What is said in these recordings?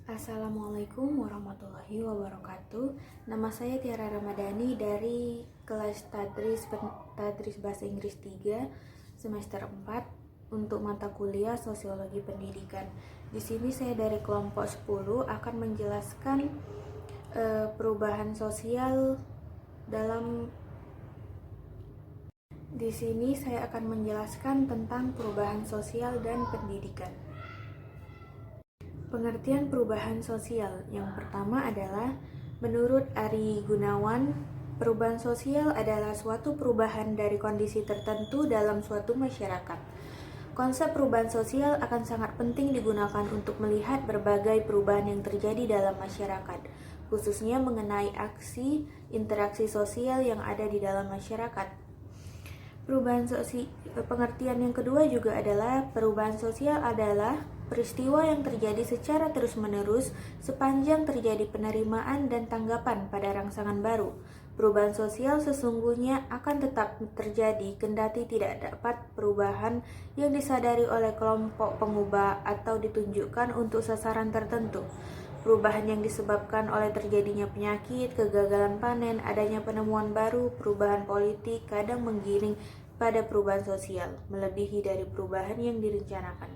Assalamualaikum warahmatullahi wabarakatuh. Nama saya Tiara Ramadhani dari kelas Tadris Bahasa Inggris 3 semester 4 untuk mata kuliah Sosiologi Pendidikan. Di sini saya dari kelompok 10 akan menjelaskan perubahan sosial dalam Di sini saya akan menjelaskan tentang perubahan sosial dan pendidikan. Pengertian perubahan sosial yang pertama adalah, menurut Ari Gunawan, perubahan sosial adalah suatu perubahan dari kondisi tertentu dalam suatu masyarakat. Konsep perubahan sosial akan sangat penting digunakan untuk melihat berbagai perubahan yang terjadi dalam masyarakat, khususnya mengenai aksi interaksi sosial yang ada di dalam masyarakat. Pengertian yang kedua juga adalah, perubahan sosial adalah peristiwa yang terjadi secara terus-menerus sepanjang terjadi penerimaan dan tanggapan pada rangsangan baru. Perubahan sosial sesungguhnya akan tetap terjadi kendati tidak dapat perubahan yang disadari oleh kelompok pengubah atau ditunjukkan untuk sasaran tertentu. Perubahan yang disebabkan oleh terjadinya penyakit, kegagalan panen, adanya penemuan baru, perubahan politik kadang menggiring pada perubahan sosial, melebihi dari perubahan yang direncanakan.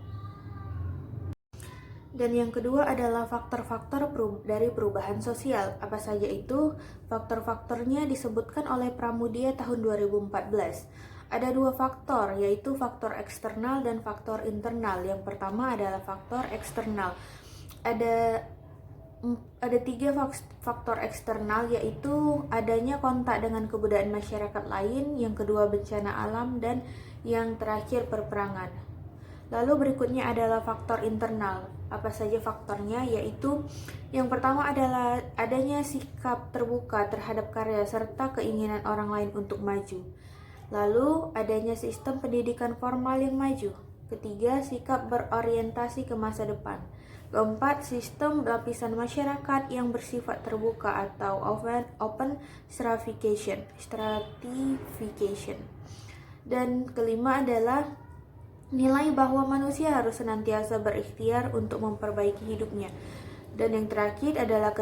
Dan yang kedua adalah faktor-faktor dari perubahan sosial. Apa saja itu? Faktor-faktornya disebutkan oleh Pramudia tahun 2014. Ada dua faktor, yaitu faktor eksternal dan faktor internal. Yang pertama adalah faktor eksternal. Ada tiga faktor eksternal, yaitu adanya kontak dengan kebudayaan masyarakat lain, yang kedua bencana alam, dan yang terakhir perperangan. Lalu berikutnya adalah faktor internal. Apa saja faktornya? Yaitu yang pertama adalah adanya sikap terbuka terhadap karya serta keinginan orang lain untuk maju. Lalu adanya sistem pendidikan formal yang maju. Ketiga, sikap berorientasi ke masa depan. Keempat, sistem lapisan masyarakat yang bersifat terbuka atau open stratification. Dan kelima adalah nilai bahwa manusia harus senantiasa berikhtiar untuk memperbaiki hidupnya. Dan yang terakhir adalah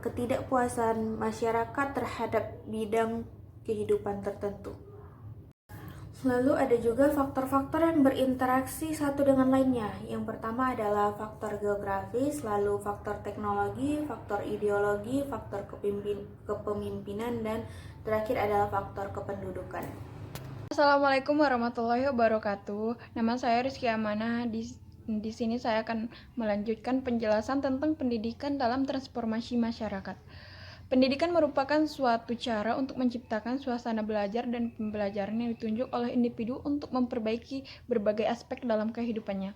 ketidakpuasan masyarakat terhadap bidang kehidupan tertentu. Lalu ada juga faktor-faktor yang berinteraksi satu dengan lainnya. Yang pertama adalah faktor geografis, lalu faktor teknologi, faktor ideologi, faktor kepemimpinan, dan terakhir adalah faktor kependudukan. Assalamualaikum warahmatullahi wabarakatuh. Nama saya Rizky Amanah. Di sini saya akan melanjutkan penjelasan tentang pendidikan dalam transformasi masyarakat. Pendidikan merupakan suatu cara untuk menciptakan suasana belajar dan pembelajaran yang ditunjuk oleh individu untuk memperbaiki berbagai aspek dalam kehidupannya.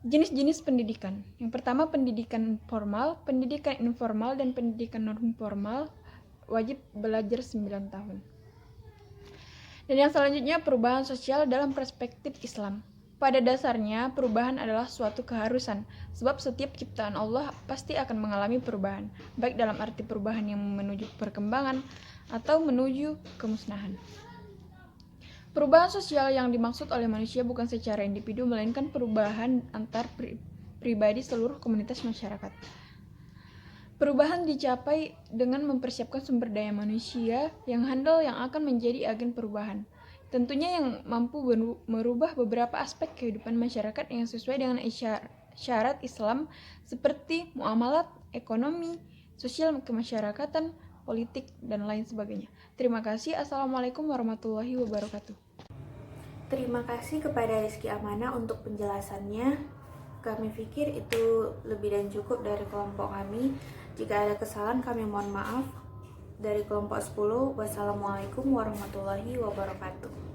Jenis-jenis pendidikan. Yang pertama, pendidikan formal, pendidikan informal, dan pendidikan non-formal. Wajib belajar 9 tahun. Dan yang selanjutnya, perubahan sosial dalam perspektif Islam. Pada dasarnya, perubahan adalah suatu keharusan, sebab setiap ciptaan Allah pasti akan mengalami perubahan, baik dalam arti perubahan yang menuju perkembangan atau menuju kemusnahan. Perubahan sosial yang dimaksud oleh manusia bukan secara individu, melainkan perubahan antar pribadi seluruh komunitas masyarakat. Perubahan dicapai dengan mempersiapkan sumber daya manusia yang handal yang akan menjadi agen perubahan. Tentunya yang mampu merubah beberapa aspek kehidupan masyarakat yang sesuai dengan syarat Islam seperti muamalat, ekonomi, sosial kemasyarakatan, politik, dan lain sebagainya. Terima kasih. Assalamualaikum warahmatullahi wabarakatuh. Terima kasih kepada Rizky Amanah untuk penjelasannya. Kami pikir itu lebih dan cukup dari kelompok kami. Jika ada kesalahan kami mohon maaf. Dari kelompok 10, wassalamualaikum warahmatullahi wabarakatuh.